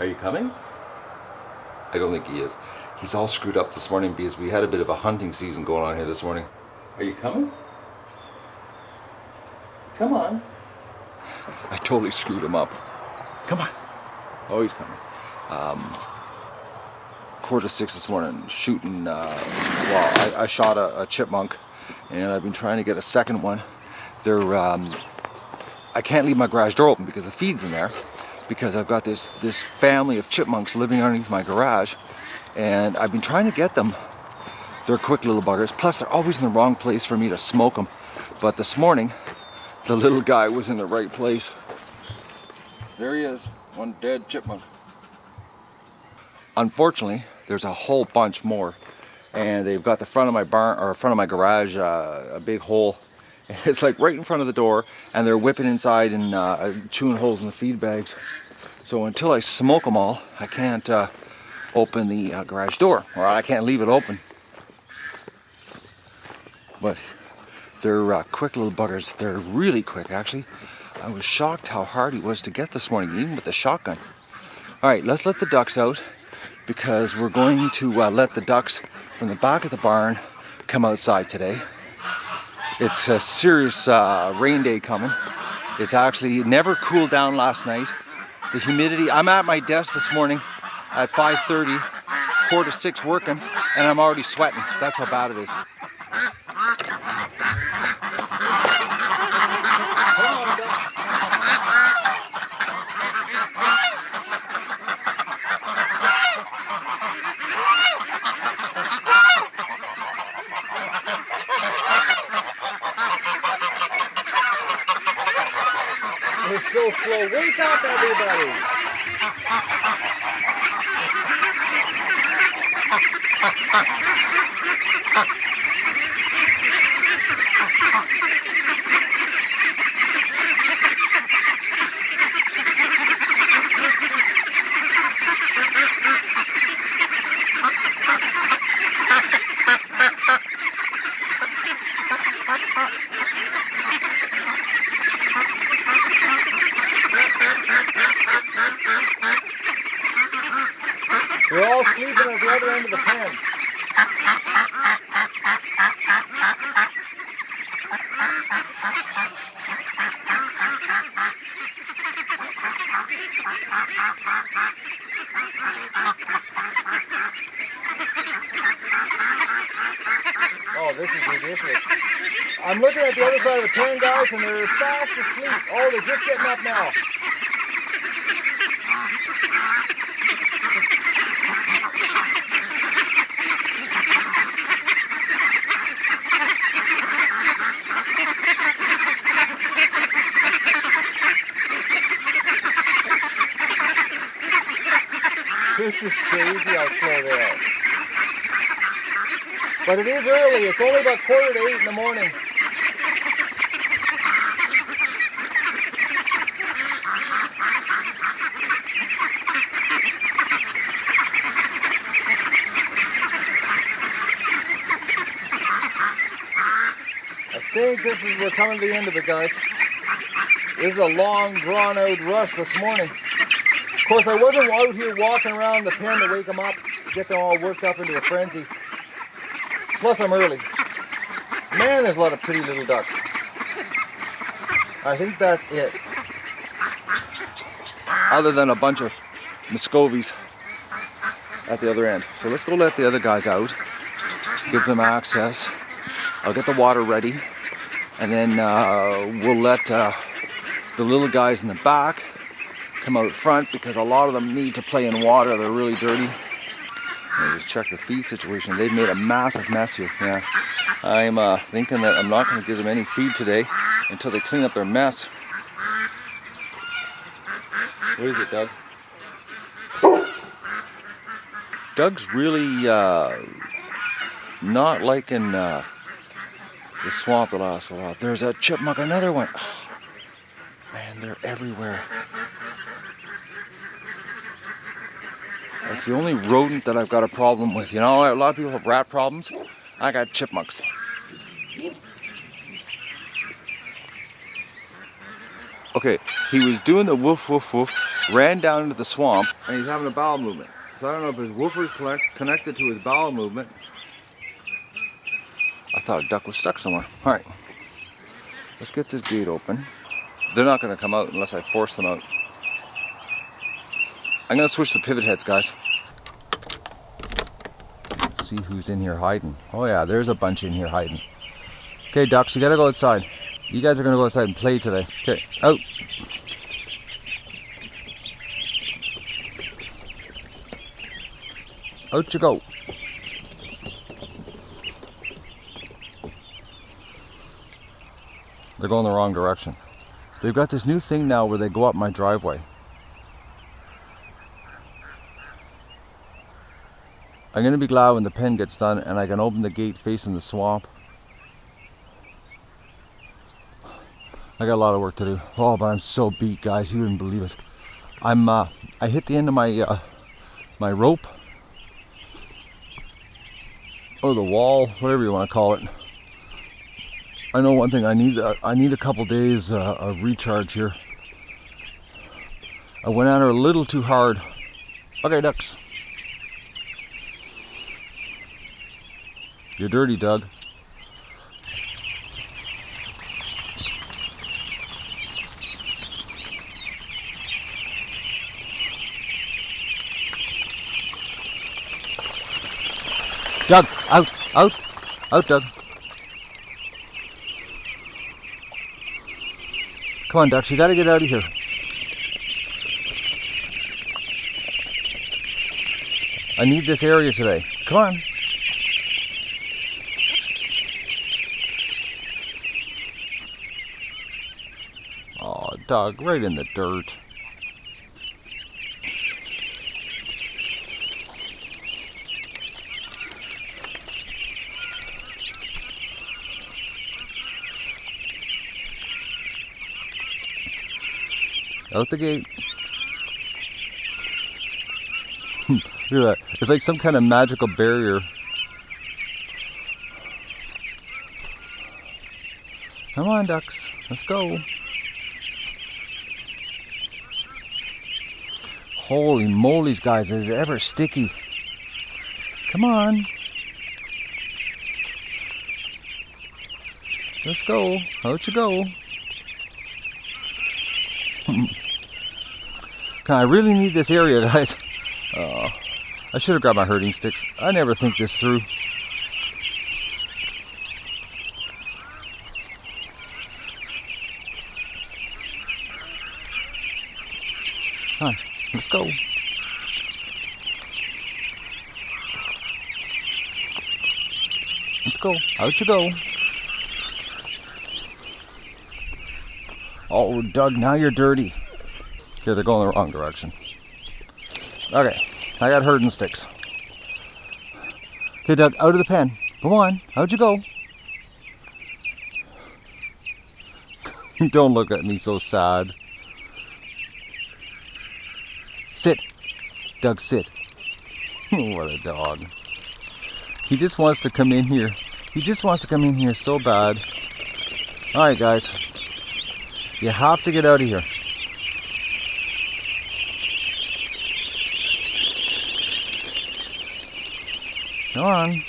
Are you coming? I don't think he is. He's all screwed up this morning because we had a bit of a hunting season going on here this morning. Are you coming? Come on. I totally screwed him up. Come on. Oh, he's coming. 5:45 this morning, shooting, well, I shot a chipmunk, and I've been trying to get a second one. They're, I can't leave my garage door open because the feed's in there, because I've got this family of chipmunks living underneath my garage, and I've been trying to get them. They're quick little buggers, plus they're always in the wrong place for me to smoke them. But this morning, the little guy was in the right place. There he is, one dead chipmunk. Unfortunately, there's a whole bunch more, and they've got the front of my barn, or front of my garage, a big hole. And it's like right in front of the door, and they're whipping inside and chewing holes in the feed bags. So until I smoke them all, I can't open the garage door, or I can't leave it open. But they're quick little buggers. They're really quick, actually. I was shocked how hard he was to get this morning, even with the shotgun. All right, let's let the ducks out, because we're going to let the ducks from the back of the barn come outside today. It's a serious rain day coming. It's actually never cooled down last night. The humidity, I'm at my desk this morning at 5:30, 4 to 6 working, and I'm already sweating. That's how bad it is. It's so slow. Wake up, everybody! They're all sleeping at the other end of the pen. Oh, this is ridiculous. I'm looking at the other side of the pen, guys, and they're fast asleep. Oh, they're just getting up now. This is crazy how slow they are. But it is early. It's only about 7:45 in the morning. I think we're coming to the end of it, guys. This is a long, drawn-out rush this morning. Of course, I wasn't out here walking around the pen to wake them up, get them all worked up into a frenzy. Plus, I'm early. Man, there's a lot of pretty little ducks. I think that's it. Other than a bunch of Muscovies at the other end. So let's go let the other guys out, give them access. I'll get the water ready, and then we'll let the little guys in the back come out front, because a lot of them need to play in water. They're really dirty. Let me just check the feed situation. They've made a massive mess here. Yeah, I'm thinking that I'm not going to give them any feed today until they clean up their mess. What is it, Doug? Doug's really not liking the swamp the last while. There's a chipmunk, another one. Oh, man, they're everywhere. That's the only rodent that I've got a problem with. You know, a lot of people have rat problems. I got chipmunks. Okay, he was doing the woof woof woof ran down into the swamp, and he's having a bowel movement. So I don't know if his woofer's connected to his bowel movement. I thought a duck was stuck somewhere. All right, let's get this gate open. They're not going to come out unless I force them out. I'm going to switch the pivot heads, guys. See who's in here hiding. Oh yeah, there's a bunch in here hiding. Okay, ducks, you got to go outside. You guys are going to go outside and play today. Okay, out. Out you go. They're going the wrong direction. They've got this new thing now where they go up my driveway. I'm going to be glad when the pen gets done and I can open the gate facing the swamp. I got a lot of work to do. Oh, but I'm so beat, guys. You wouldn't believe it. I hit the end of my my rope. Or the wall, whatever you want to call it. I know one thing, I need a couple days of recharge here. I went at her a little too hard. Okay, ducks. You're dirty, Doug. Doug, out, out, out, Doug. Come on, ducks, you gotta get out of here. I need this area today. Come on. Oh, Doug, right in the dirt. Out the gate. Look at that. It's like some kind of magical barrier. Come on, ducks. Let's go. Holy moly's, guys. Is it ever sticky? Come on. Let's go. Out you go. I really need this area, guys. I should have grabbed my herding sticks. I never think this through. Come on, let's go. Let's go. Out you go. Oh, Doug, now you're dirty. Okay, they're going the wrong direction. Okay, I got herding sticks. Okay, Doug, out of the pen. Come on, how'd you go? Don't look at me so sad. Sit. Doug, sit. What a dog. He just wants to come in here. He just wants to come in here so bad. Alright, guys. You have to get out of here. Come on.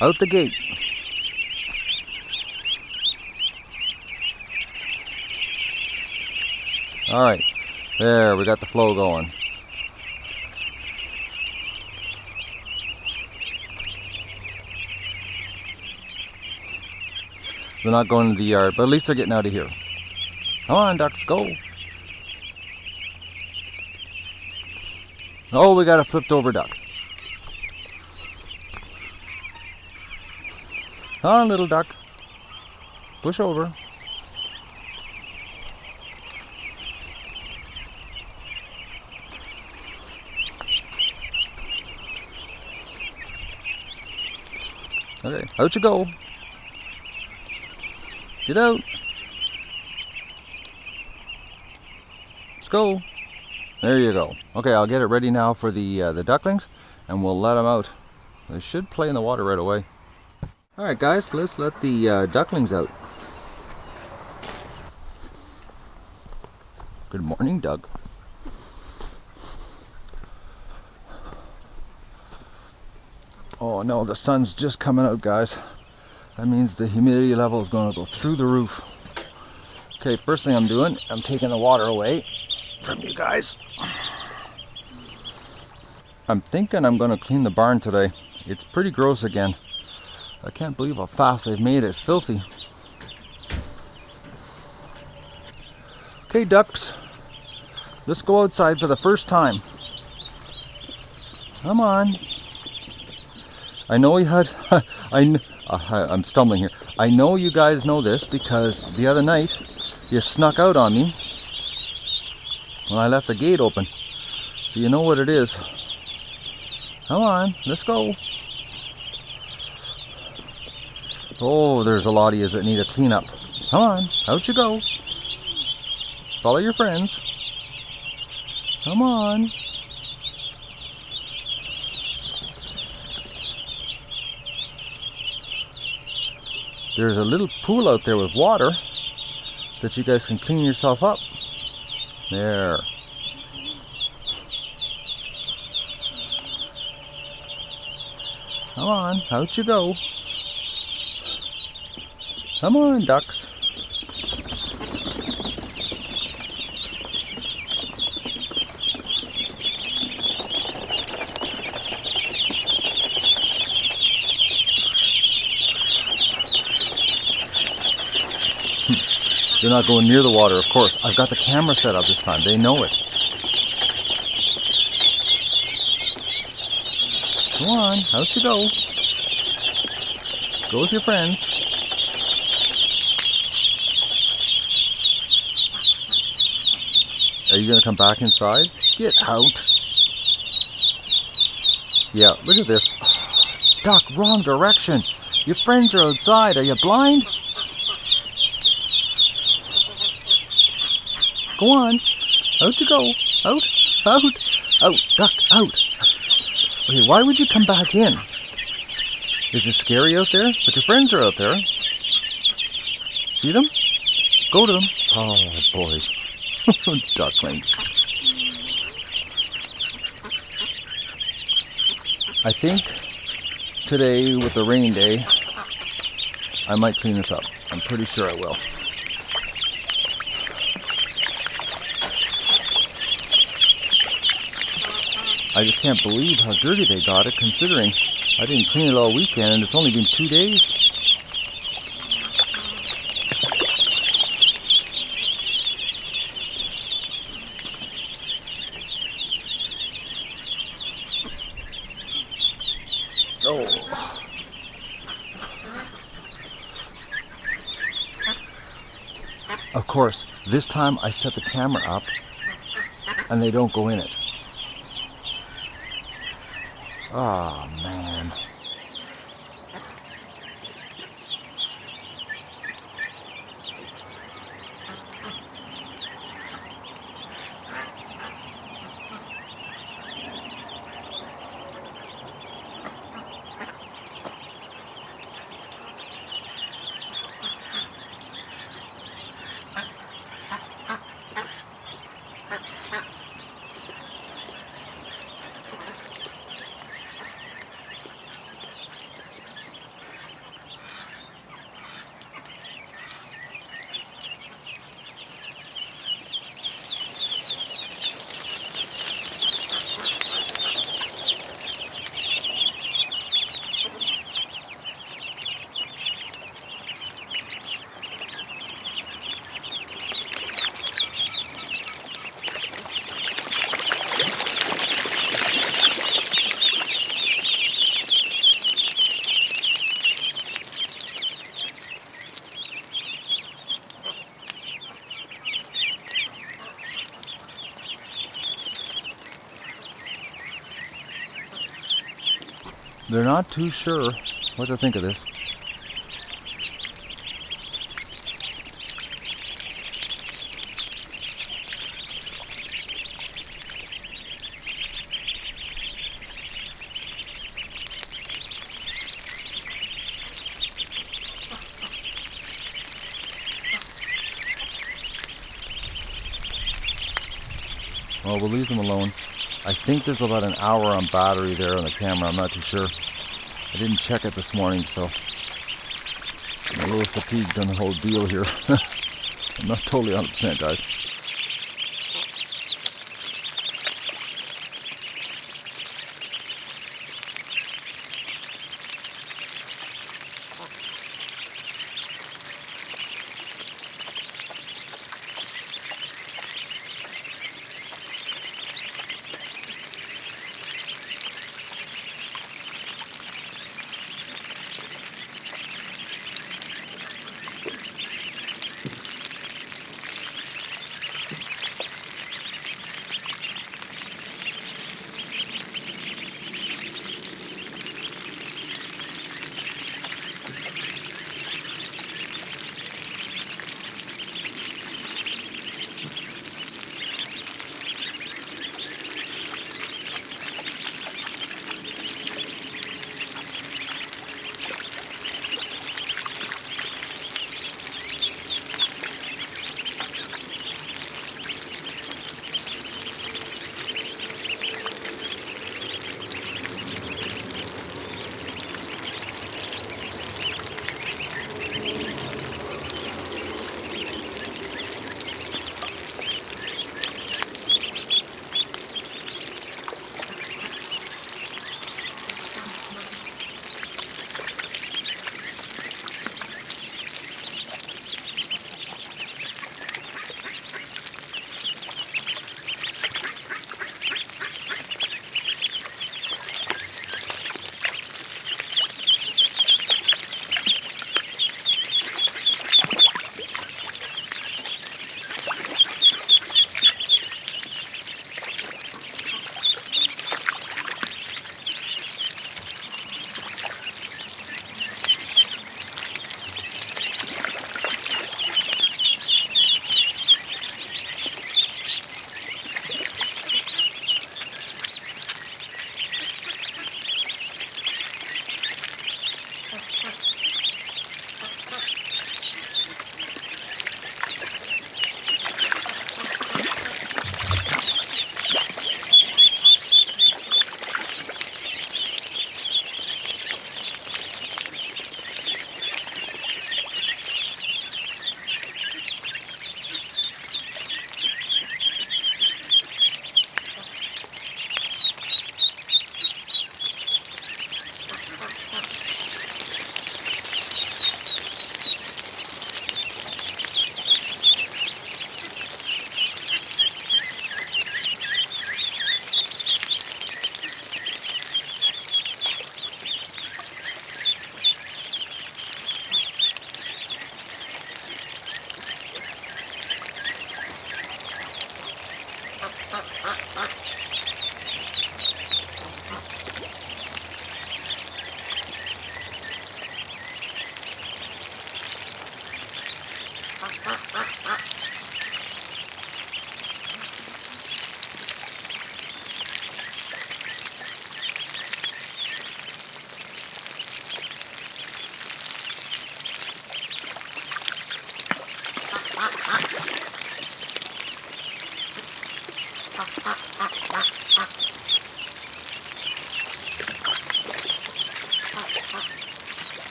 Out the gate. All right. There, we got the flow going. They're not going to the yard, but at least they're getting out of here. Come on, ducks, go. Oh, we got a flipped over duck. Come on, little duck. Push over. Okay, out you go. Get out. Let's go. There you go. Okay, I'll get it ready now for the ducklings, and we'll let them out. They should play in the water right away. Alright guys, let's let the ducklings out. Good morning, Doug. Oh no, the sun's just coming out, guys. That means the humidity level is going to go through the roof. Okay, first thing I'm doing, I'm taking the water away from you guys. I'm thinking I'm going to clean the barn today. It's pretty gross again. I can't believe how fast they've made it filthy. Okay, ducks, let's go outside for the first time. Come on. I know we had, I'm stumbling here. I know you guys know this because the other night you snuck out on me when I left the gate open. So you know what it is. Come on, let's go. Oh, there's a lot of yous that need a cleanup. Come on, out you go. Follow your friends. Come on. There's a little pool out there with water that you guys can clean yourself up. There. Come on, out you go. Come on, ducks. They're not going near the water, of course. I've got the camera set up this time. They know it. Come on, out you go. Go with your friends. Are you going to come back inside? Get out. Yeah, look at this. Duck, wrong direction. Your friends are outside. Are you blind? Go on. Out you go. Out. Out. Out. Duck, out. Okay, why would you come back in? Is it scary out there? But your friends are out there. See them? Go to them. Oh, boys. Ducklings. I think today, with the rain day, I might clean this up. I'm pretty sure I will. I just can't believe how dirty they got it, considering I didn't clean it all weekend and it's only been 2 days. Oh. Of course, this time I set the camera up and they don't go in it. Oh, man. They're not too sure what to think of this. Well, we'll leave them alone. I think there's about an hour on battery there on the camera. I'm not too sure. I didn't check it this morning, so I'm a little fatigued on the whole deal here. I'm not totally 100%, guys.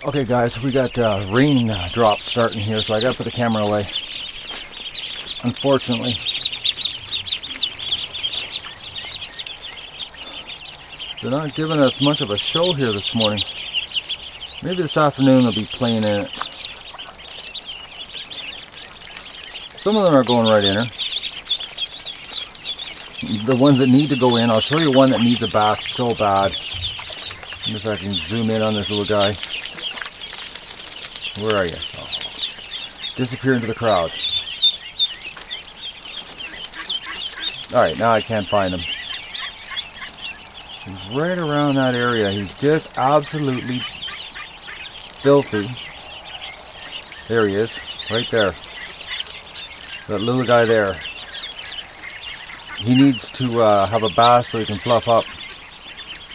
Okay guys, we got rain drops starting here, so I gotta put the camera away. Unfortunately. They're not giving us much of a show here this morning. Maybe this afternoon they'll be playing in it. Some of them are going right in her. The ones that need to go in, I'll show you one that needs a bath so bad. Let me if I can zoom in on this little guy. Where are you? Oh. Disappear into the crowd. Alright, now I can't find him. He's right around that area. He's just absolutely filthy. There he is, right there. That little guy there. He needs to have a bath so he can fluff up.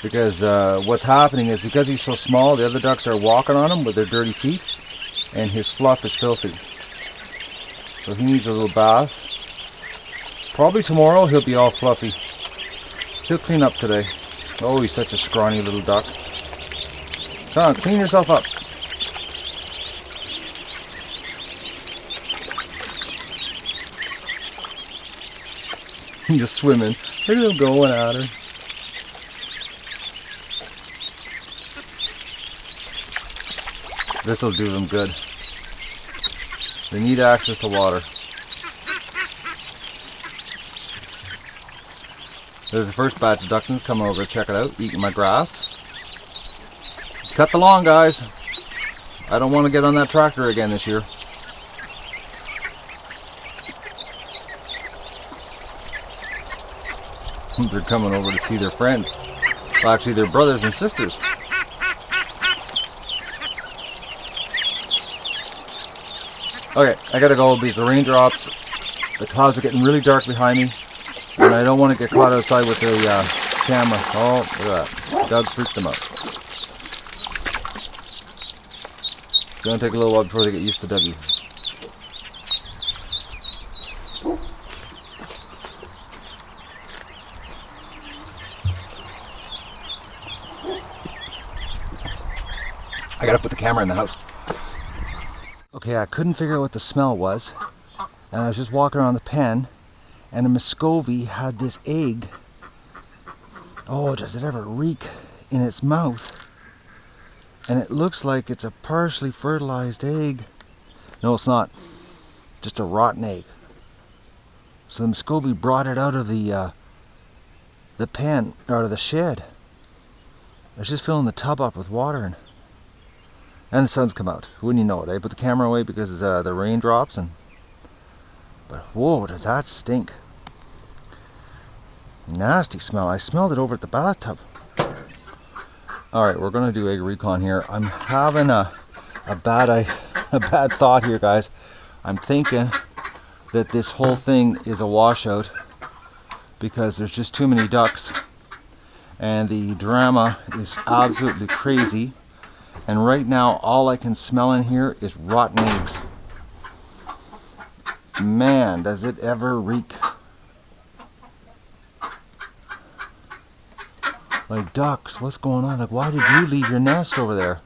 Because what's happening is because he's so small, the other ducks are walking on him with their dirty feet. And his fluff is filthy. So he needs a little bath. Probably tomorrow he'll be all fluffy. He'll clean up today. Oh, he's such a scrawny little duck. Come on, clean yourself up. He's just swimming. Look at him going at her. This will do them good. They need access to water. There's the first batch of ducklings coming over to check it out, eating my grass. Cut the lawn, guys. I don't want to get on that tractor again this year. They're coming over to see their friends. Well, actually, they're brothers and sisters. Okay, I gotta go because the raindrops, the clouds are getting really dark behind me, and I don't want to get caught outside with the camera. Oh, look at that. Doug freaked them out. It's gonna take a little while before they get used to Dougie. I gotta put the camera in the house. Okay, I couldn't figure out what the smell was, and I was just walking around the pen, and a Muscovy had this egg. Oh, does it ever reek in its mouth? And it looks like it's a partially fertilized egg. No, it's not. Just a rotten egg. So the Muscovy brought it out of the pen, out of the shed. I was just filling the tub up with water, and the sun's come out. Wouldn't you know it? I put the camera away because the raindrops, but whoa, does that stink. Nasty smell. I smelled it over at the bathtub. Alright, we're going to do egg recon here. I'm having a bad thought here, guys. I'm thinking that this whole thing is a washout because there's just too many ducks. And the drama is absolutely crazy. And right now, all I can smell in here is rotten eggs. Man, does it ever reek. Like, ducks, what's going on? Like, why did you leave your nest over there?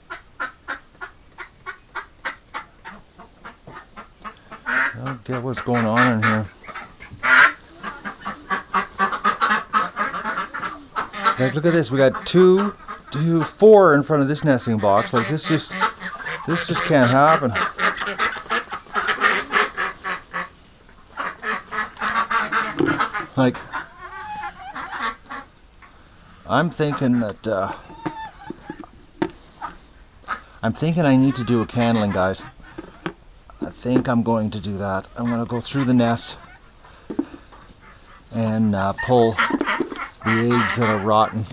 I don't get what's going on in here. Like, look at this. We got four in front of this nesting box. Like, this just can't happen. Like, I'm thinking that I need to do a candling, guys. I think I'm going to do that. I'm going to go through the nest and pull the eggs that are rotten.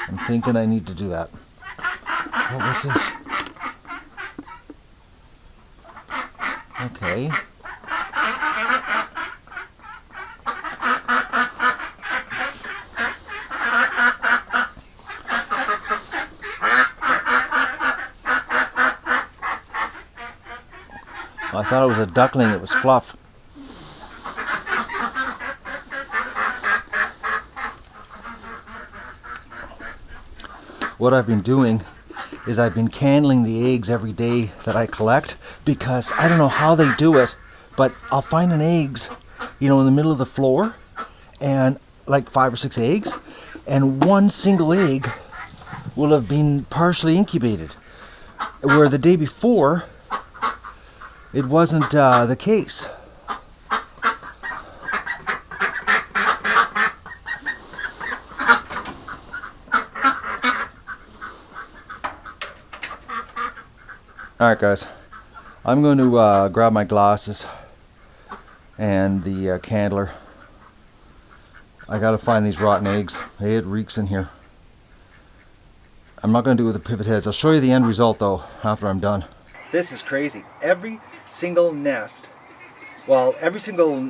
I'm thinking I need to do that. What was this? Okay. I thought it was a duckling, it was fluff. what I've been doing is I've been candling the eggs every day that I collect, because I don't know how they do it, but I'll find an eggs, you know, in the middle of the floor, and like 5 or 6 eggs, and one single egg will have been partially incubated, where the day before it wasn't the case. Alright guys, I'm going to grab my glasses and the candler. I gotta find these rotten eggs. Hey, it reeks in here. I'm not going to do it with the pivot heads. I'll show you the end result though after I'm done. This is crazy. Every single nest, well, every single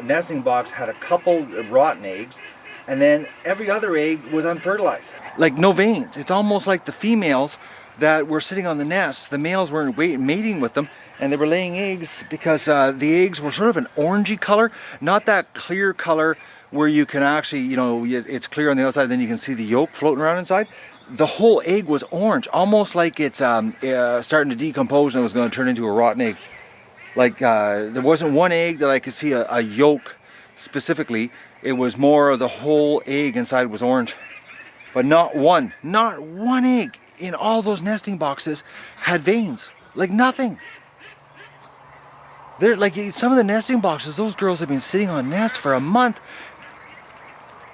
nesting box had a couple rotten eggs, and then every other egg was unfertilized. Like no veins. It's almost like the females that were sitting on the nests, the males weren't mating with them, and they were laying eggs because the eggs were sort of an orangey color, not that clear color where you can actually, you know, it's clear on the outside, then you can see the yolk floating around inside. The whole egg was orange, almost like it's starting to decompose and it was going to turn into a rotten egg. Like there wasn't one egg that I could see a yolk specifically. It was more of the whole egg inside was orange. But not one egg in all those nesting boxes had veins. Like nothing. They're like, some of the nesting boxes, those girls have been sitting on nests for a month.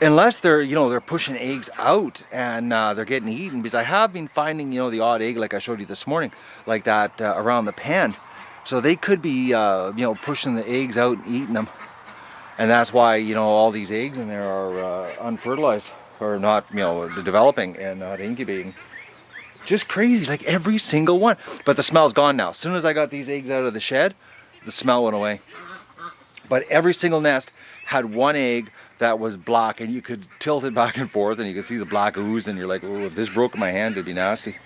Unless they're, you know, they're pushing eggs out and they're getting eaten, because I have been finding, you know, the odd egg like I showed you this morning, like that around the pen. So they could be, you know, pushing the eggs out and eating them. And that's why, you know, all these eggs in there are unfertilized, or not, you know, developing and not incubating. Just crazy, like every single one. But the smell's gone now. As soon as I got these eggs out of the shed, the smell went away. But every single nest had one egg that was black, and you could tilt it back and forth and you could see the black ooze, and you're like, oh, if this broke in my hand, it'd be nasty.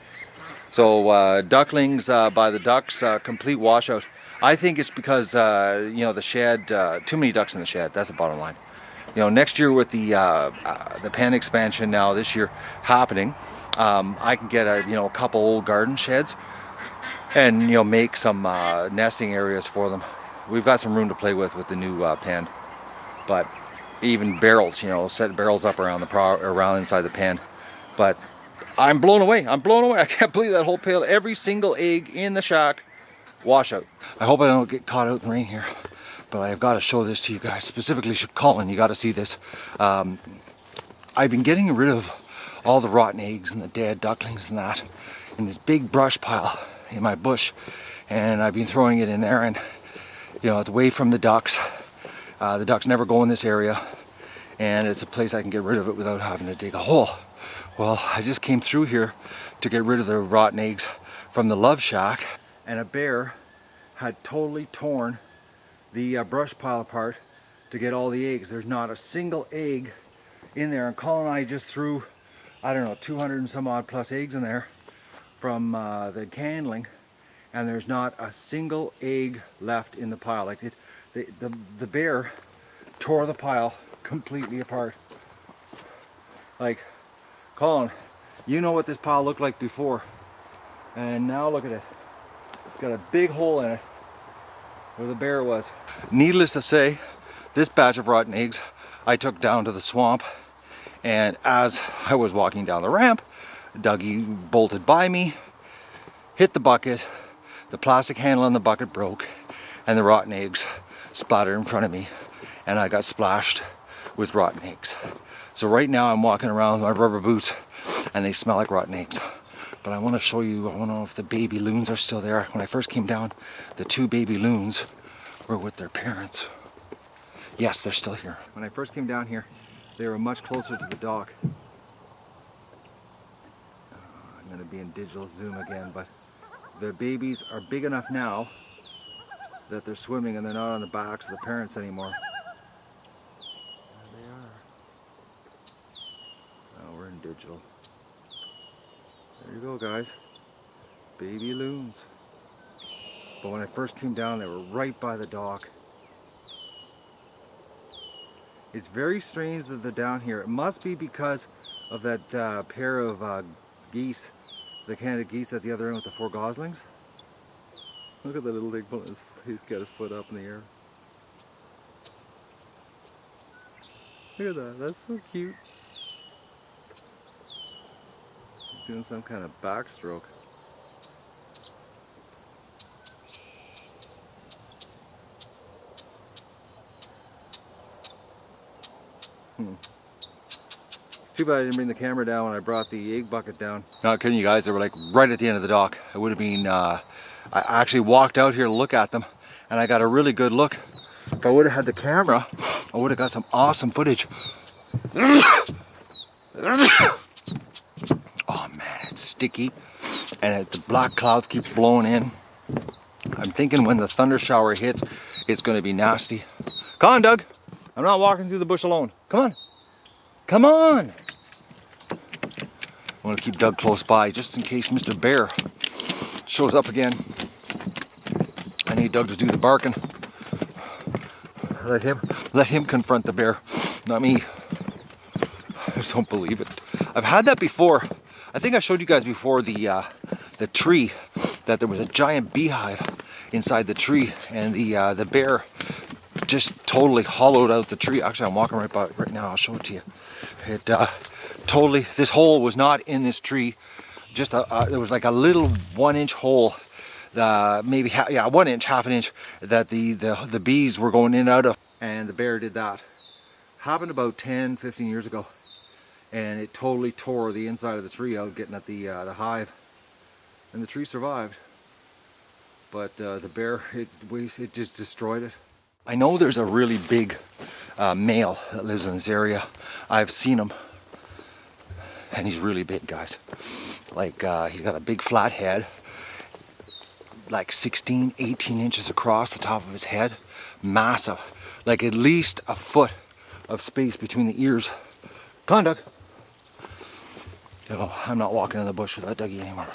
So ducklings by the ducks, complete washout. I think it's because, you know, the shed, too many ducks in the shed. That's the bottom line. You know, next year with the pen expansion now this year happening, I can get a couple old garden sheds and, you know, make some nesting areas for them. We've got some room to play with the new pen, but even barrels, you know, set barrels up around around inside the pen. But I'm blown away. I'm blown away. I can't believe that whole pail, every single egg in the shack, washout. I hope I don't get caught out in rain here, but I've got to show this to you guys, specifically Colin. You got to see this. I've been getting rid of all the rotten eggs and the dead ducklings and that in this big brush pile in my bush, and I've been throwing it in there, and you know, it's away from the ducks. The ducks never go in this area, and it's a place I can get rid of it without having to dig a hole. Well, I just came through here to get rid of the rotten eggs from the love shack, and a bear had totally torn the brush pile apart to get all the eggs. There's not a single egg in there, and Colin and I just threw, I don't know, 200 and some odd plus eggs in there from the candling, and there's not a single egg left in the pile. Like the bear tore the pile completely apart. Like, Colin, you know what this pile looked like before, and now look at it. It's got a big hole in it where the bear was. Needless to say, this batch of rotten eggs I took down to the swamp, and as I was walking down the ramp, Dougie bolted by me, hit the bucket, the plastic handle on the bucket broke, and the rotten eggs splattered in front of me, and I got splashed with rotten eggs. So right now I'm walking around with my rubber boots, and they smell like rotten eggs. But I want to show you, I want to know if the baby loons are still there. When I first came down, the 2 baby loons were with their parents. Yes, they're still here. When I first came down here, they were much closer to the dock. I'm going to be in digital zoom again, but the babies are big enough now that they're swimming and they're not on the backs of the parents anymore. There they are. Oh, we're in digital. There you go, guys. Baby loons. But when I first came down, they were right by the dock. It's very strange that they're down here. It must be because of that pair of geese, the Canada geese at the other end with the 4 goslings. Look at the little thing pulling he's got his foot up in the air. Look at that, that's so cute. He's doing some kind of backstroke. It's too bad I didn't bring the camera down when I brought the egg bucket down. Not kidding you guys, they were like right at the end of the dock. It would have been, I actually walked out here to look at them and I got a really good look. If I would have had the camera, I would have got some awesome footage. Oh man, it's sticky and the black clouds keep blowing in. I'm thinking when the thunder shower hits, it's going to be nasty. Come on, Doug. I'm not walking through the bush alone. Come on. Come on. I want to keep Doug close by just in case Mr. Bear shows up again. I need Doug to do the barking. Let him confront the bear, not me. I just don't believe it. I've had that before. I think I showed you guys before the tree, that there was a giant beehive inside the tree, and the bear just totally hollowed out the tree. Actually, I'm walking right by it right now. I'll show it to you. It totally. This hole was not in this tree. Just there was like a little 1-inch hole, maybe 1 inch, half an inch, that the bees were going in and out of, and the bear did that. Happened about 10-15 years ago, and it totally tore the inside of the tree out, getting at the hive, and the tree survived. But the bear, it just destroyed it. I know there's a really big male that lives in this area. I've seen him, and he's really big, guys. Like he's got a big flat head, like 16-18 inches across the top of his head, massive, like at least a foot of space between the ears. Come on, Doug. Oh, I'm not walking in the bush without Dougie anymore.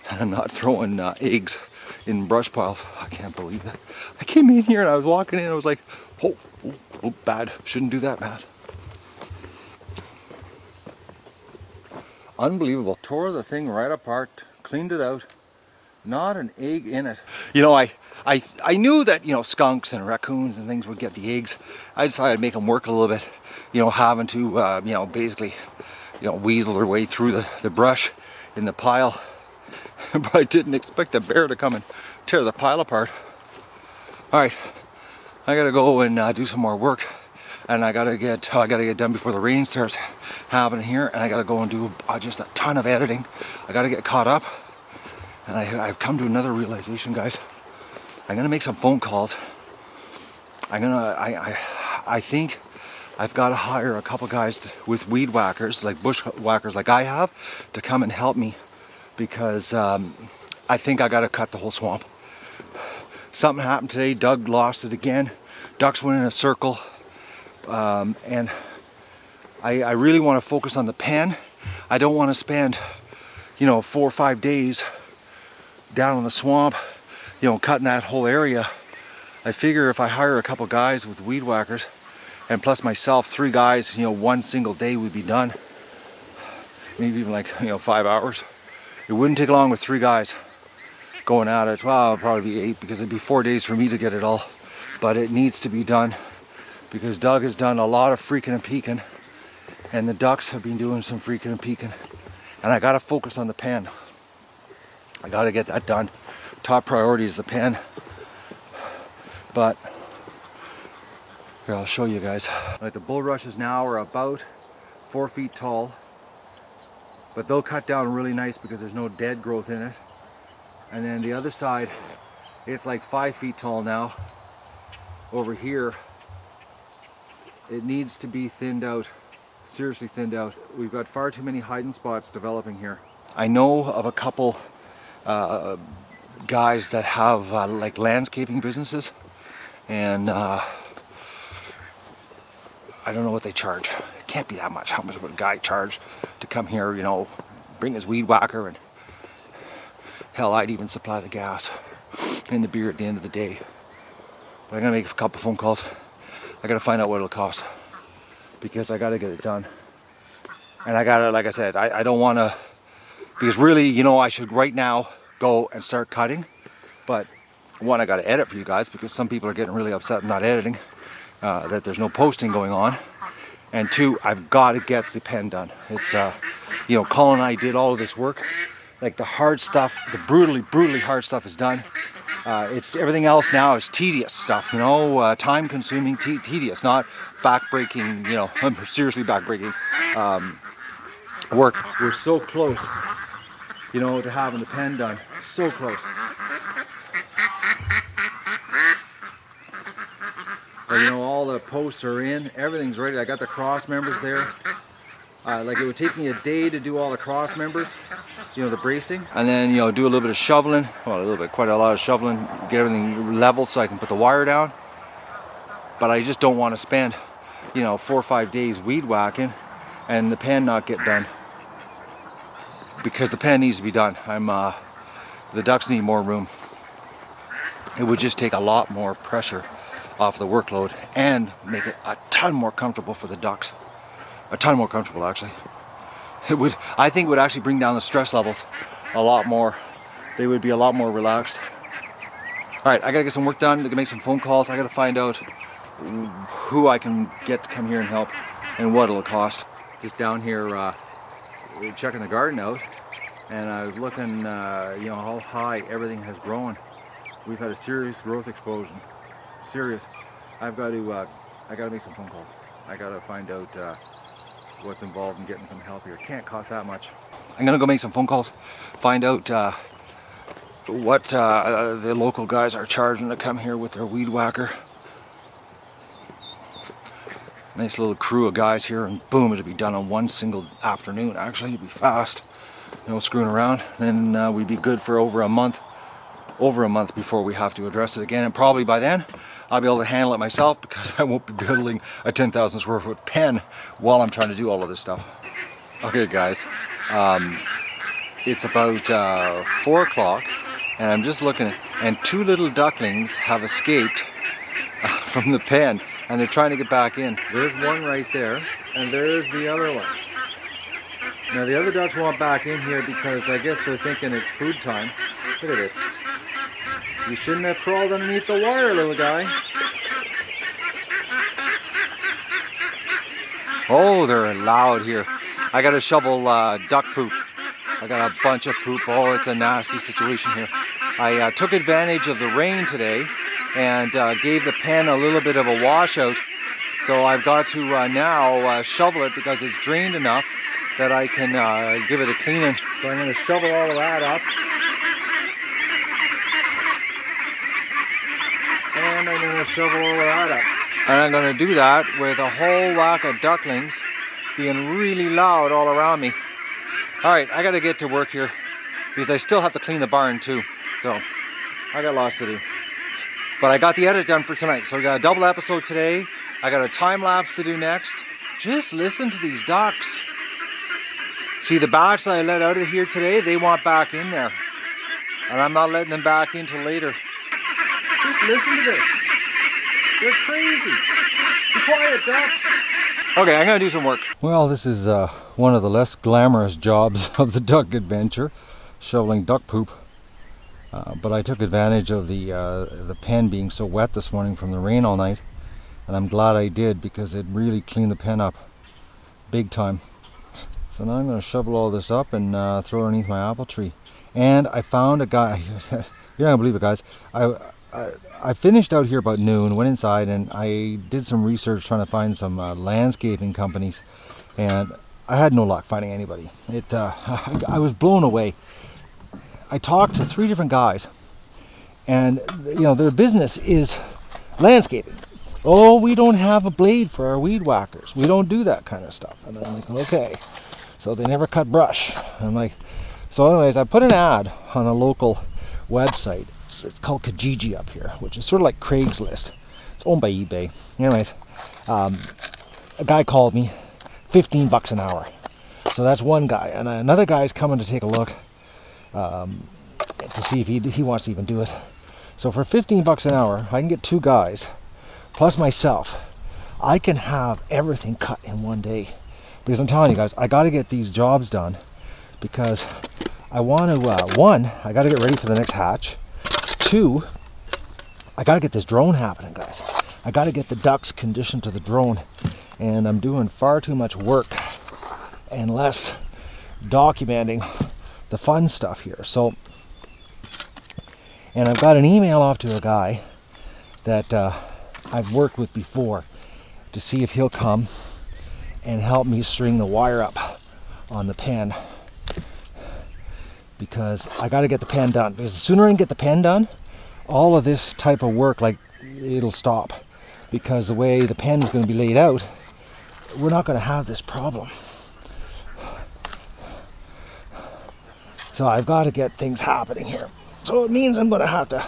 And I'm not throwing eggs in brush piles. I can't believe that. I came in here and I was walking in and I was like, oh, bad. Shouldn't do that, Matt. Unbelievable. Tore the thing right apart, cleaned it out. Not an egg in it. You know, I knew that, you know, skunks and raccoons and things would get the eggs. I decided I'd make them work a little bit, you know, having to, you know, basically, you know, weasel their way through the brush in the pile. But I didn't expect a bear to come and tear the pile apart. All right, I gotta go and do some more work, and I gotta get done before the rain starts happening here, and I gotta go and do just a ton of editing. I gotta get caught up, and I've come to another realization, guys. I'm gonna make some phone calls. I think I've got to hire a couple guys with weed whackers, like bush whackers, like I have, to come and help me, because I think I got to cut the whole swamp. Something happened today. Doug lost it again. Ducks went in a circle, and I really want to focus on the pen. I don't want to spend, you know, 4 or 5 days down in the swamp, you know, cutting that whole area. I figure if I hire a couple guys with weed whackers, and plus myself, 3 guys, you know, one single day would be done. Maybe even like, you know, 5 hours. It wouldn't take long with 3 guys going at it. Well, it'll probably be 8, because it'd be 4 days for me to get it all. But it needs to be done, because Doug has done a lot of freaking and peeking, and the ducks have been doing some freaking and peeking. And I gotta focus on the pen. I gotta get that done. Top priority is the pen. But here, I'll show you guys. Like the bulrushes now are about 4 feet tall, but they'll cut down really nice because there's no dead growth in it. And then the other side, it's like 5 feet tall now. Over here, it needs to be thinned out, seriously thinned out. We've got far too many hiding spots developing here. I know of a couple guys that have like landscaping businesses, and I don't know what they charge. It can't be that much. How much would a guy charge to come here, you know, bring his weed whacker, and hell, I'd even supply the gas and the beer at the end of the day. But I'm gonna make a couple phone calls. I gotta find out what it'll cost, because I gotta get it done. And I gotta, like I said, I don't wanna Because really, you know, I should right now go and start cutting. But one, I got to edit for you guys because some people are getting really upset I'm not editing, that there's no posting going on. And two, I've got to get the pen done. It's, you know, Colin and I did all of this work. Like the hard stuff, the brutally hard stuff is done. It's everything else now is tedious stuff, you know, time-consuming, tedious, not back-breaking, you know, seriously back-breaking work. We're so close, you know, to having the pen done. So close. But, you know, all the posts are in, everything's ready. I got the cross members there. Like it would take me a day to do all the cross members, you know, the bracing, and then, you know, do a little bit of shoveling, well, a little bit, quite a lot of shoveling, get everything level so I can put the wire down. But I just don't want to spend, you know, 4 or 5 days weed whacking and the pen not get done, because the pen needs to be done. The ducks need more room. It would just take a lot more pressure off the workload and make it a ton more comfortable for the ducks. A ton more comfortable, actually. It would, I think, would actually bring down the stress levels a lot more. They would be a lot more relaxed. All right, I gotta get some work done. I gotta make some phone calls. I gotta find out who I can get to come here and help and what it'll cost. Just down here checking the garden out, and I was looking, you know, how high everything has grown. We've had a serious growth explosion. Serious. I gotta make some phone calls. I gotta find out what's involved in getting some help here. It can't cost that much. I'm gonna go make some phone calls, find out what the local guys are charging to come here with their weed whacker. Nice little crew of guys here, and boom, it'll be done on one single afternoon. Actually, it'll be fast, no screwing around. Then we'd be good for over a month before we have to address it again. And probably by then I'll be able to handle it myself, because I won't be building a 10,000 square foot pen while I'm trying to do all of this stuff. Okay guys, it's about 4 o'clock, and I'm just looking, and 2 little ducklings have escaped from the pen, and they're trying to get back in. There's one right there, and there's the other one. Now the other ducks want back in here because I guess they're thinking it's food time. Look at this. You shouldn't have crawled underneath the wire, little guy. Oh, they're loud here. I gotta shovel duck poop. I got a bunch of poop. Oh, it's a nasty situation here. I took advantage of the rain today and gave the pen a little bit of a washout. So I've got to now shovel it because it's drained enough that I can give it a cleaning. So I'm gonna shovel all of that up. And I'm going to shovel all of that up. And I'm going to do that with a whole whack of ducklings being really loud all around me. Alright, I got to get to work here because I still have to clean the barn too. So, I got lots to do. But I got the edit done for tonight. So we got a double episode today. I got a time lapse to do next. Just listen to these ducks. See, the batch that I let out of here today, they want back in there. And I'm not letting them back in till later. Just listen to this. They're crazy. Be quiet, ducks. Okay, I'm going to do some work. Well, this is one of the less glamorous jobs of the duck adventure, shoveling duck poop. But I took advantage of the pen being so wet this morning from the rain all night. And I'm glad I did, because it really cleaned the pen up big time. So now I'm going to shovel all this up and throw it underneath my apple tree. And I found a guy, you're not going to believe it, guys. I finished out here about noon, went inside, and I did some research trying to find some landscaping companies, and I had no luck finding anybody. I was blown away. I talked to 3 different guys, and you know, their business is landscaping. Oh, we don't have a blade for our weed whackers. We don't do that kind of stuff. And I'm like, okay. So they never cut brush. I'm like, so anyways, I put an ad on a local website. It's called Kijiji up here, which is sort of like Craigslist. It's owned by eBay. Anyways, a guy called me, $15 an hour. So that's one guy, and another guy's coming to take a look to see if he wants to even do it. So for $15 an hour, I can get 2 guys plus myself. I can have everything cut in one day, because I'm telling you guys, I got to get these jobs done, because I want to, one, I got to get ready for the next hatch. Two, I got to get this drone happening, guys. I got to get the ducks conditioned to the drone. And I'm doing far too much work and less documenting the fun stuff here. So, and I've got an email off to a guy that I've worked with before to see if he'll come and help me string the wire up on the pen, because I got to get the pen done. Because the sooner I can get the pen done, all of this type of work, like, it'll stop. Because the way the pen is going to be laid out, we're not going to have this problem. So I've got to get things happening here. So it means I'm going to have to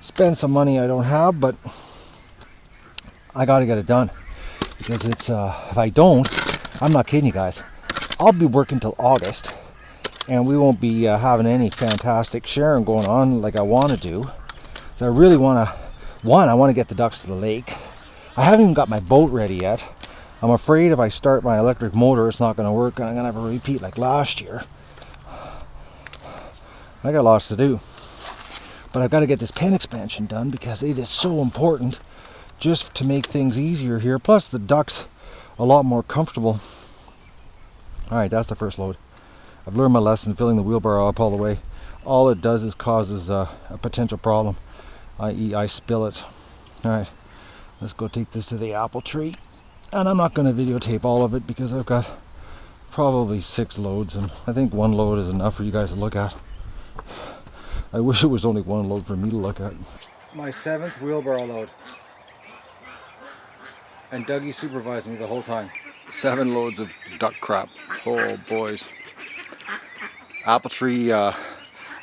spend some money I don't have, but I got to get it done. Because it's, if I don't, I'm not kidding you guys, I'll be working till August, and we won't be having any fantastic sharing going on like I want to do. So I really want to, I want to get the ducks to the lake. I haven't even got my boat ready yet. I'm afraid if I start my electric motor, it's not going to work, and I'm going to have a repeat like last year. I got lots to do. But I've got to get this pen expansion done because it is so important just to make things easier here. Plus the ducks a lot more comfortable. Alright, that's the first load. I've learned my lesson. Filling the wheelbarrow up all the way, all it does is causes a potential problem, i.e. I spill it. Alright, let's go take this to the apple tree. And I'm not going to videotape all of it because I've got probably 6 loads, and I think 1 load is enough for you guys to look at. I wish it was only 1 load for me to look at. My 7th wheelbarrow load. And Dougie supervised me the whole time. 7 loads of duck crap. Oh boys. Apple tree. Oh,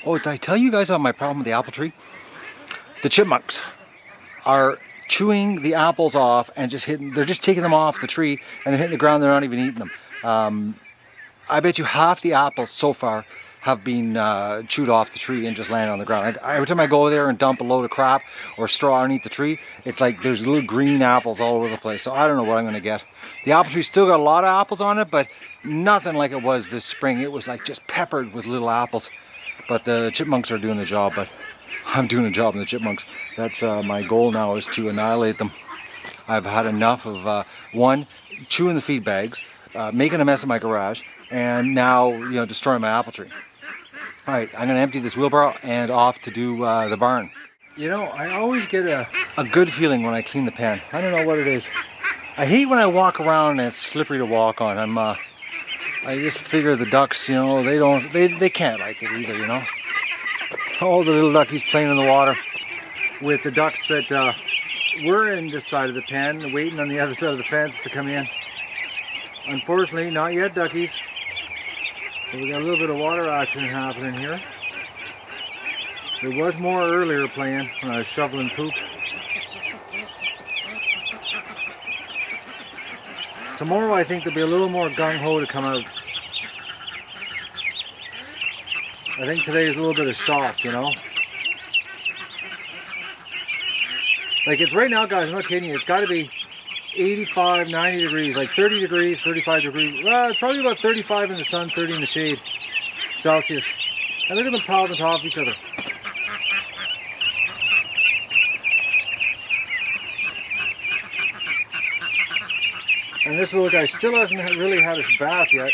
did I tell you guys about my problem with the apple tree? The chipmunks are chewing the apples off and just hitting. They're just taking them off the tree and they're hitting the ground. They're not even eating them. I bet you half the apples so far have been chewed off the tree and just landed on the ground. Every time I go there and dump a load of crap or straw underneath the tree, it's like there's little green apples all over the place. So I don't know what I'm going to get. The apple tree still got a lot of apples on it, but nothing like it was this spring. It was like just peppered with little apples. But the chipmunks are doing the job, but I'm doing a job in the chipmunks. That's my goal now, is to annihilate them. I've had enough of, one, chewing the feed bags, making a mess of my garage, and now, destroying my apple tree. Alright, I'm going to empty this wheelbarrow and off to do the barn. I always get a good feeling when I clean the pen. I don't know what it is. I hate when I walk around and it's slippery to walk on. I just figure the ducks, they can't like it either, All the little duckies playing in the water with the ducks that were in this side of the pen, waiting on the other side of the fence to come in. Unfortunately, not yet, duckies. So we got a little bit of water action happening here. There was more earlier playing when I was shoveling poop. Tomorrow I think there'll be a little more gung-ho to come out. I think today is a little bit of shock, Like, it's right now, guys, I'm not kidding you, it's got to be 85, 90 degrees, like 30 degrees, 35 degrees. Well, it's probably about 35 in the sun, 30 in the shade, Celsius. And look at them piled on top of each other. And this little guy still hasn't really had his bath yet.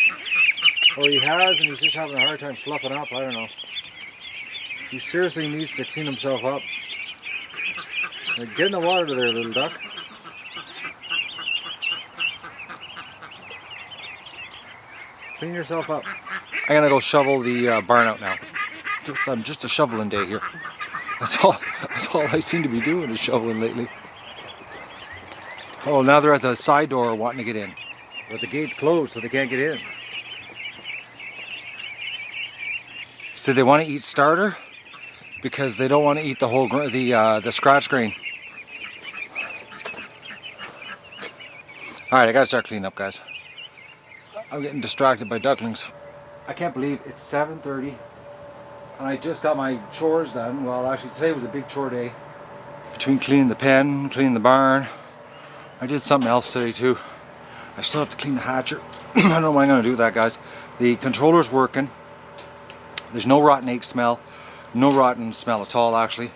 Or he has, and he's just having a hard time fluffing up. I don't know. He seriously needs to clean himself up. Like, get in the water there, little duck. Clean yourself up. I gotta go shovel the barn out now. I'm just a shoveling day here. That's all I seem to be doing is shoveling lately. Oh, now they're at the side door wanting to get in. But the gate's closed, so they can't get in. So they want to eat starter because they don't want to eat the whole the scratch grain. All right, I gotta start cleaning up, guys. I'm getting distracted by ducklings. I can't believe it's 7:30 and I just got my chores done. Well, actually today was a big chore day. Between cleaning the pen, cleaning the barn, I did something else today too. I still have to clean the hatcher. I don't know what I'm going to do with that, guys. The controller's working. There's no rotten egg smell, no rotten smell at all actually.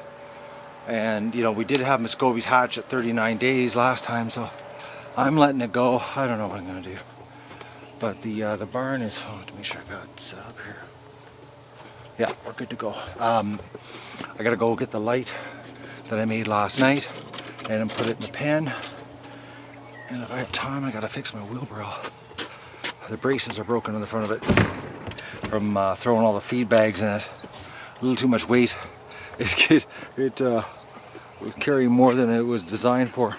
And you know, we did have Muscovies hatch at 39 days last time, so I'm letting it go. I don't know what I'm gonna do. But the barn is, oh, to make sure I got it set up here. Yeah, we're good to go. I gotta go get the light that I made last night and put it in the pen. And if I have time, I gotta fix my wheelbarrow. The braces are broken on the front of it from throwing all the feed bags in it. A little too much weight. It was carrying more than it was designed for.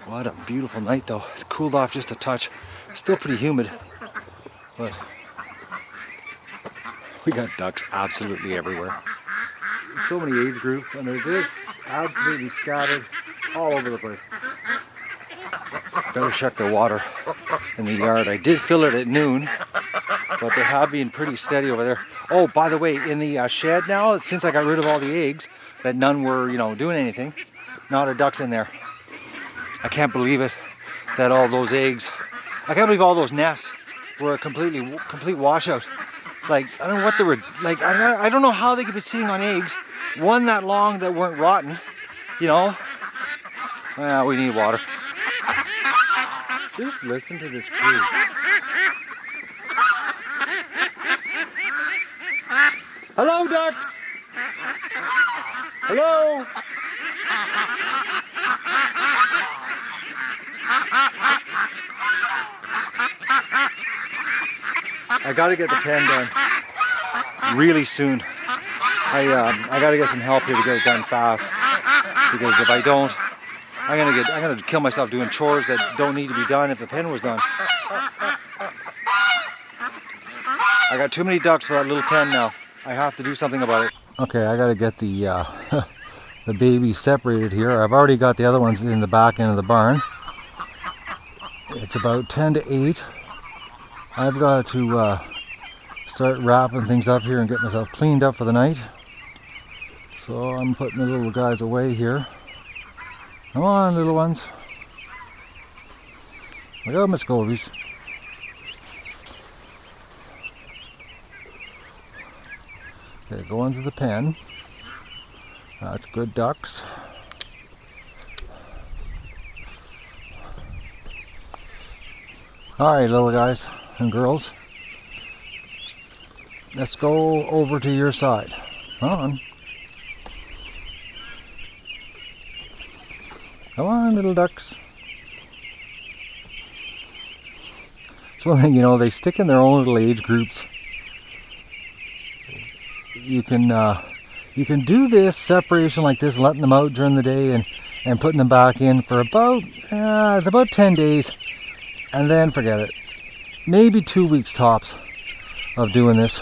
What a beautiful night though. It's cooled off just a touch. Still pretty humid, but we got ducks absolutely everywhere. So many age groups, and they're just absolutely scattered all over the place. Better check the water in the yard. I did fill it at noon, but they have been pretty steady over there. Oh, by the way, in the shed now, since I got rid of all the eggs, that none were, you know, doing anything, not a duck's in there. I can't believe it, that all those eggs, I can't believe all those nests were a complete washout. Like, I don't know what they were, like, I don't know how they could be sitting on eggs, one that long that weren't rotten, you know. We need water. Just listen to this crew. Hello, ducks! Hello! I gotta get the pen done really soon. I gotta get some help here to get it done fast, because if I don't, I'm gonna kill myself doing chores that don't need to be done if the pen was done. I got too many ducks for that little pen now. I have to do something about it. Okay, I gotta get the the babies separated here. I've already got the other ones in the back end of the barn. It's about 10 to 8. I've got to start wrapping things up here and get myself cleaned up for the night. So I'm putting the little guys away here. Come on, little ones. Look out, Muscovies. Okay, go into the pen. That's good ducks. Alright, little guys and girls. Let's go over to your side. Come on. Come on, little ducks. It's one thing, you know, they stick in their own little age groups. You can do this separation like this, letting them out during the day and putting them back in for about it's about 10 days, and then forget it. Maybe 2 weeks tops of doing this.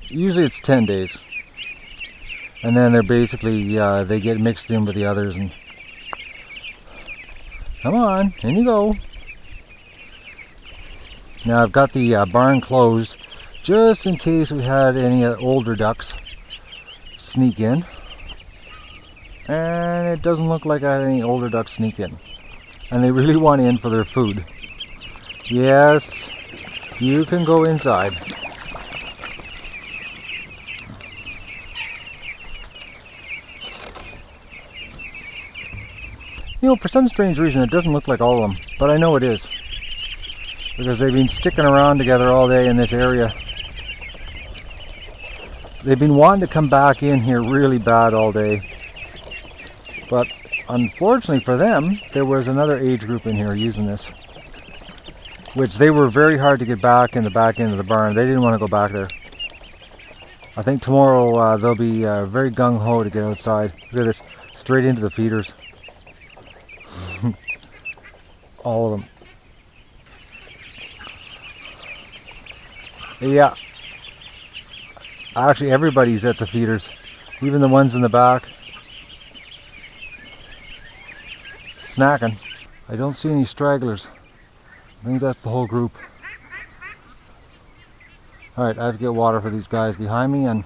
Usually it's 10 days, and then they're basically they get mixed in with the others. And come on, in you go. Now I've got the barn closed just in case we had any older ducks sneak in, and it doesn't look like I had any older ducks sneak in, and they really want in for their food. Yes, you can go inside. You know, for some strange reason it doesn't look like all of them, but I know it is, because they've been sticking around together all day in this area. They've been wanting to come back in here really bad all day, but unfortunately for them, there was another age group in here using this, which they were very hard to get back in the back end of the barn. They didn't want to go back there. I think tomorrow they'll be very gung-ho to get outside. Look at this, straight into the feeders. All of them. Yeah. Actually, everybody's at the feeders, even the ones in the back. Snacking. I don't see any stragglers. I think that's the whole group. Alright, I have to get water for these guys behind me, and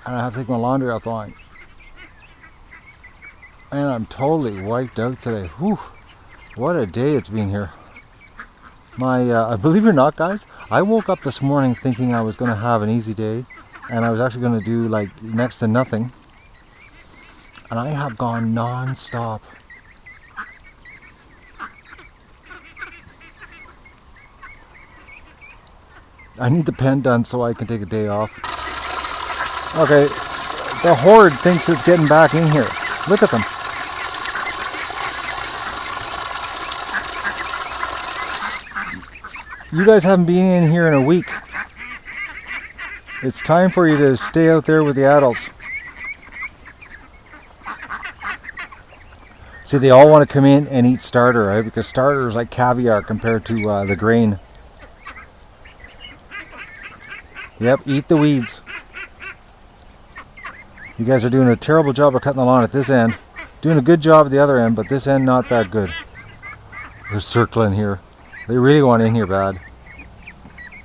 I have to take my laundry out the line. And I'm totally wiped out today. Whew. What a day it's been here. Believe it or not, guys, I woke up this morning thinking I was going to have an easy day, and I was actually going to do like next to nothing, and I have gone non-stop. I need the pen done so I can take a day off. Okay, the horde thinks it's getting back in here. Look at them. You guys haven't been in here in a week. It's time for you to stay out there with the adults. See, they all want to come in and eat starter, right? Because starter is like caviar compared to the grain. Yep, eat the weeds. You guys are doing a terrible job of cutting the lawn at this end. Doing a good job at the other end, but this end not that good. They're circling here. They really want in here bad.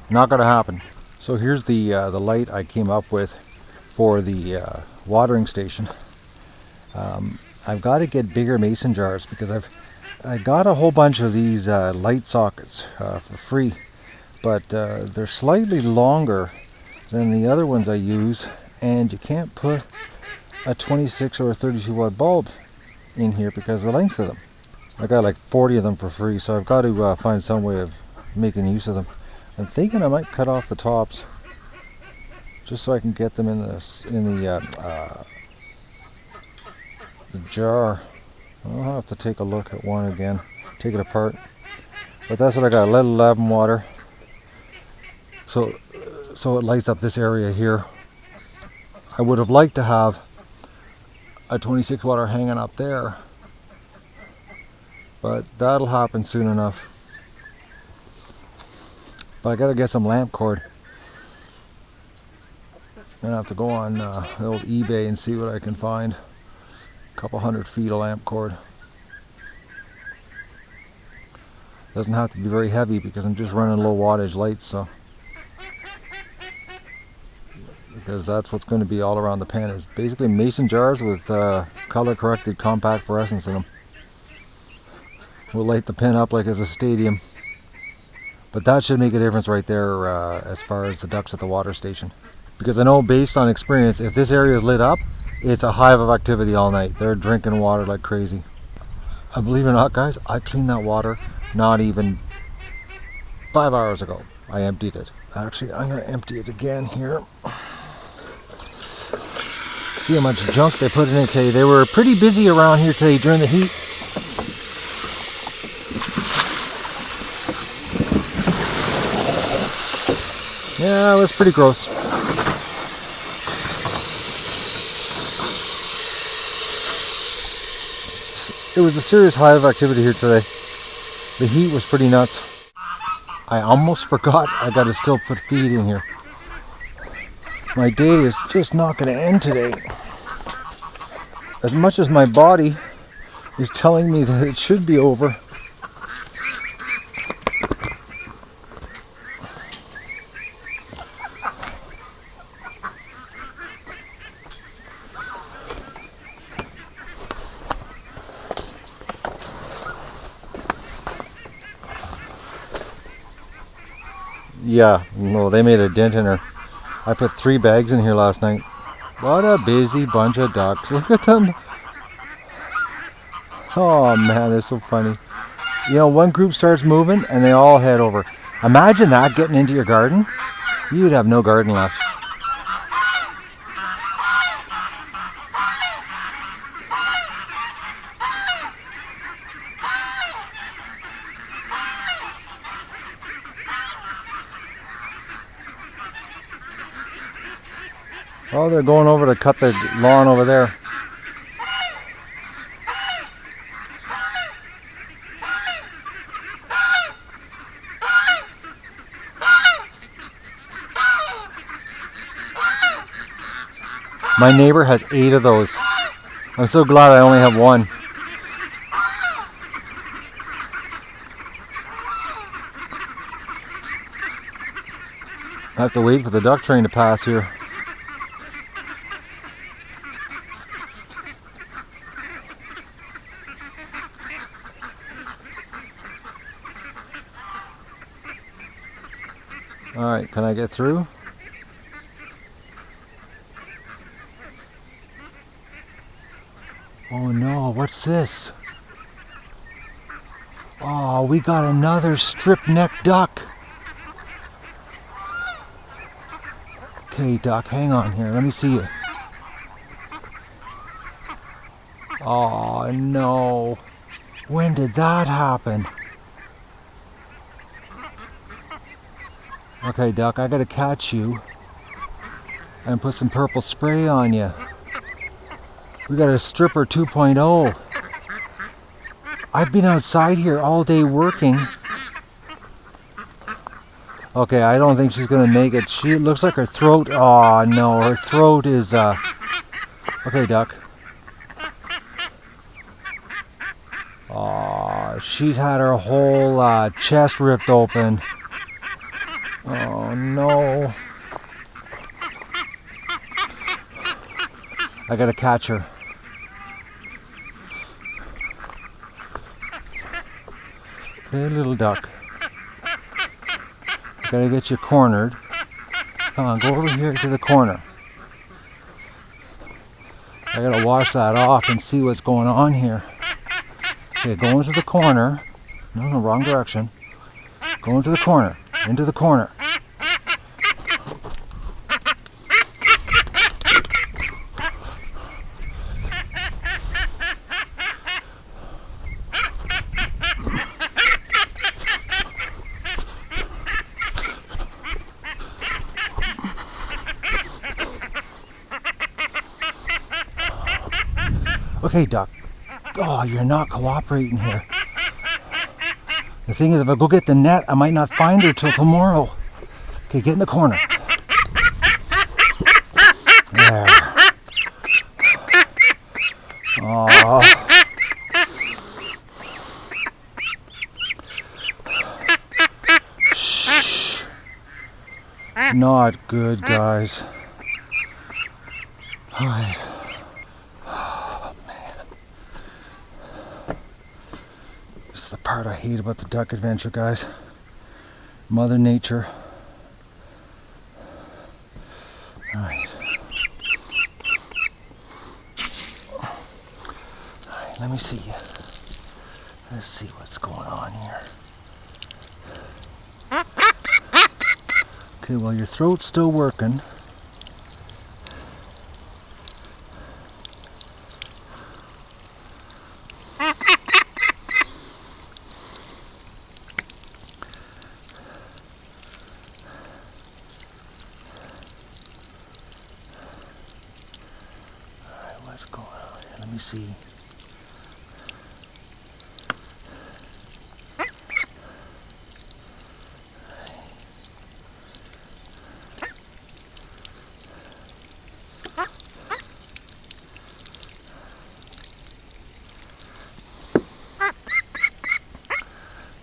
Not gonna happen. So here's the light I came up with for the watering station. I've got to get bigger mason jars because I got a whole bunch of these light sockets for free, but they're slightly longer than the other ones I use, and you can't put a 26 or a 32 watt bulb in here because of the length of them. I got like 40 of them for free, so I've got to find some way of making use of them. I'm thinking I might cut off the tops just so I can get them in the jar. I'll have to take a look at one again, take it apart. But that's what I got. Let it lavender water, so it lights up this area here. I would have liked to have a 26 watt hanging up there, but that'll happen soon enough. But I gotta get some lamp cord. I'm gonna have to go on the old eBay and see what I can find. A couple 100 feet of lamp cord. Doesn't have to be very heavy because I'm just running low wattage lights, so because that's what's going to be all around the pen is basically mason jars with color corrected compact fluorescence in them. We'll light the pen up like it's a stadium. But that should make a difference right there as far as the ducks at the water station. Because I know based on experience, if this area is lit up, it's a hive of activity all night. They're drinking water like crazy. Believe it or not, guys, I cleaned that water not even 5 hours ago. I emptied it. Actually, I'm going to empty it again here. See how much junk they put in it today. They were pretty busy around here today during the heat. Yeah, it was pretty gross. It was a serious hive of activity here today. The heat was pretty nuts. I almost forgot I got to still put feed in here. My day is just not going to end today. As much as my body is telling me that it should be over, yeah, no, they made a dent in her. I put 3 bags in here last night. What a busy bunch of ducks. Look at them. Oh man, they're so funny. You know, one group starts moving and they all head over. Imagine that getting into your garden. You'd have no garden left. Oh, they're going over to cut the lawn over there. My neighbor has 8 of those. I'm so glad I only have 1. I have to wait for the duck train to pass here. Alright, can I get through? Oh no, what's this? Oh, we got another strip-neck duck. Okay, duck, hang on here. Let me see you. Oh no. When did that happen? Okay, duck, I gotta catch you and put some purple spray on you. We got a stripper 2.0. I've been outside here all day working. Okay, I don't think she's gonna make it. She looks like her throat. Oh no, her throat is okay, duck. Oh, she's had her whole chest ripped open. Oh no. I gotta catch her. Okay, little duck. Gotta get you cornered. Come on, go over here to the corner. I gotta wash that off and see what's going on here. Okay, go into the corner. No, wrong direction. Go into the corner. Into the corner. Okay, duck. Oh, you're not cooperating here. The thing is, if I go get the net, I might not find her till tomorrow. Okay, get in the corner. There. Oh. Shh. Not good, guys. All right. The part I hate about the duck adventure, guys. Mother Nature. Alright. Alright, let me see you. Let's see what's going on here. Okay, well, your throat's still working. What's going on here? Let me see.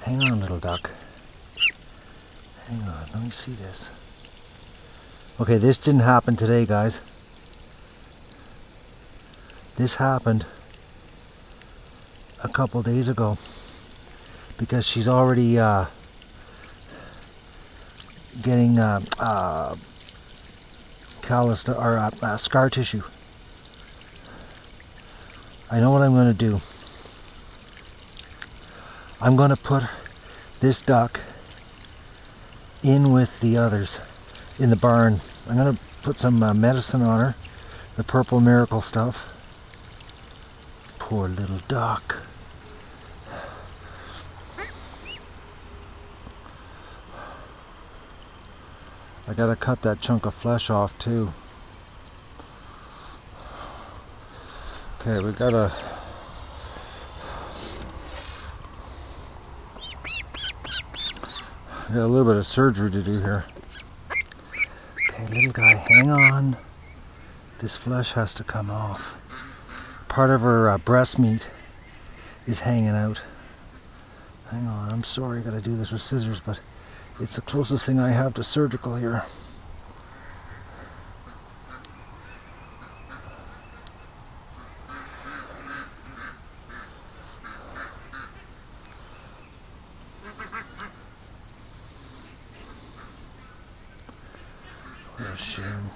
Hang on, little duck. Hang on, let me see this. Okay, this didn't happen today, guys. This happened a couple days ago because she's already getting callus or scar tissue. I know what I'm going to do. I'm going to put this duck in with the others in the barn. I'm going to put some medicine on her, the purple miracle stuff. Poor little duck. I gotta cut that chunk of flesh off too. Okay, we gotta got a little bit of surgery to do here. Okay, little guy, hang on. This flesh has to come off. Part of her breast meat is hanging out. Hang on, I'm sorry I gotta do this with scissors, but it's the closest thing I have to surgical here. a shame.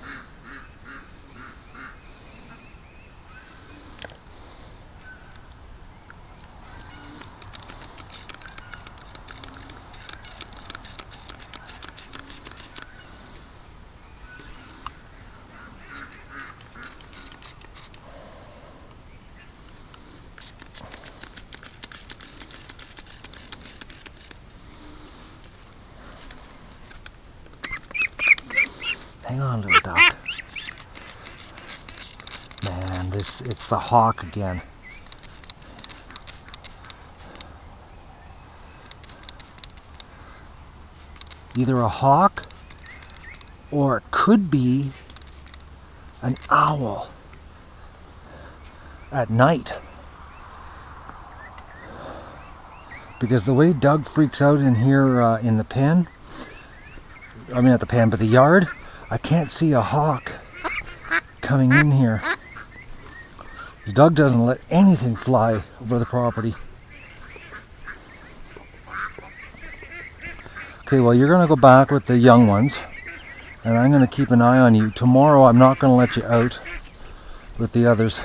Hang on, little duck. Man, it's the hawk again. Either a hawk or it could be an owl at night. Because the way Doug freaks out in here in the pen, I mean not the pen, but the yard, I can't see a hawk coming in here. Doug doesn't let anything fly over the property. Okay, well, you're going to go back with the young ones, and I'm going to keep an eye on you. Tomorrow I'm not going to let you out with the others.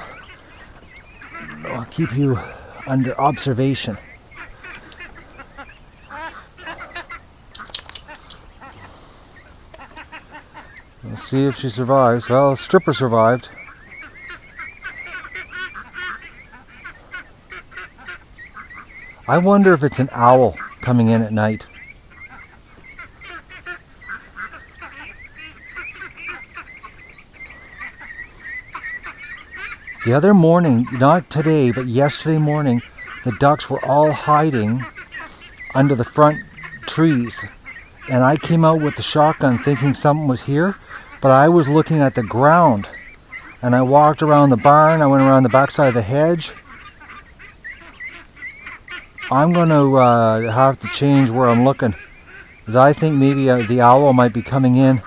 I'll keep you under observation. Let's see if she survives. Well, Stripper survived. I wonder if it's an owl coming in at night. The other morning, not today, but yesterday morning, the ducks were all hiding under the front trees. And I came out with the shotgun thinking something was here. But I was looking at the ground, and I walked around the barn, I went around the backside of the hedge. I'm going to have to change where I'm looking, because I think maybe the owl might be coming in.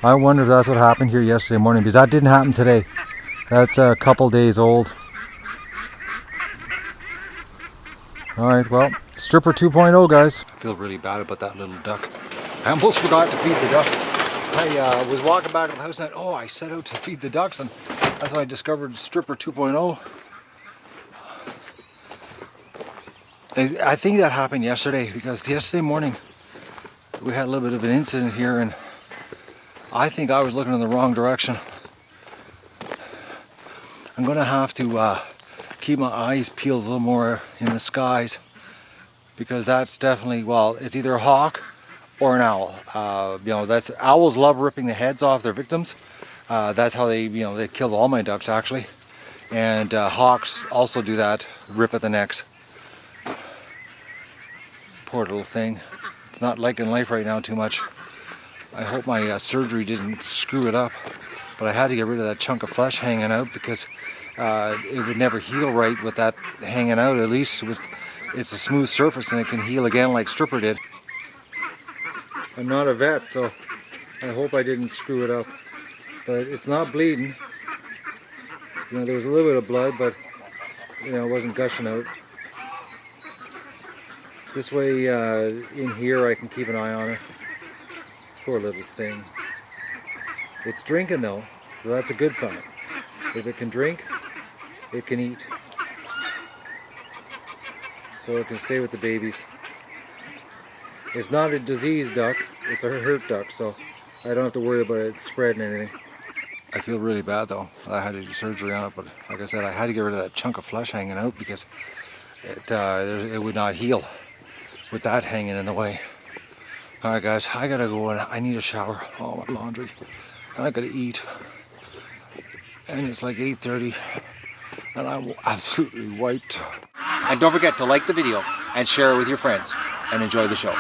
I wonder if that's what happened here yesterday morning, because that didn't happen today. That's a couple days old. Alright, well, Stripper 2.0, guys. I feel really bad about that little duck. I almost forgot to feed the duck. I was walking back to the house and I set out to feed the ducks, and that's when I discovered Stripper 2.0. I think that happened yesterday, because yesterday morning we had a little bit of an incident here, and I think I was looking in the wrong direction. I'm going to have to keep my eyes peeled a little more in the skies, because that's definitely, well, it's either a hawk or an owl. That's owls love ripping the heads off their victims. That's how they killed all my ducks actually, and hawks also do that, rip at the necks. Poor little thing. It's not liking life right now too much. I hope my surgery didn't screw it up, but I had to get rid of that chunk of flesh hanging out, because it would never heal right with that hanging out. At least it's a smooth surface and it can heal again like Stripper did. I'm not a vet, so I hope I didn't screw it up. But it's not bleeding. There was a little bit of blood, but it wasn't gushing out. This way in here I can keep an eye on her. Poor little thing. It's drinking though, so that's a good sign. If it can drink, it can eat. So it can stay with the babies. It's not a diseased duck, it's a hurt duck, so I don't have to worry about it spreading anything. I feel really bad though. I had to do surgery on it, but like I said, I had to get rid of that chunk of flesh hanging out, because it would not heal with that hanging in the way. Alright guys, I gotta go and I need a shower. Oh, my laundry. And I gotta eat. And it's like 8:30 and I'm absolutely wiped. And don't forget to like the video and share it with your friends, and enjoy the show.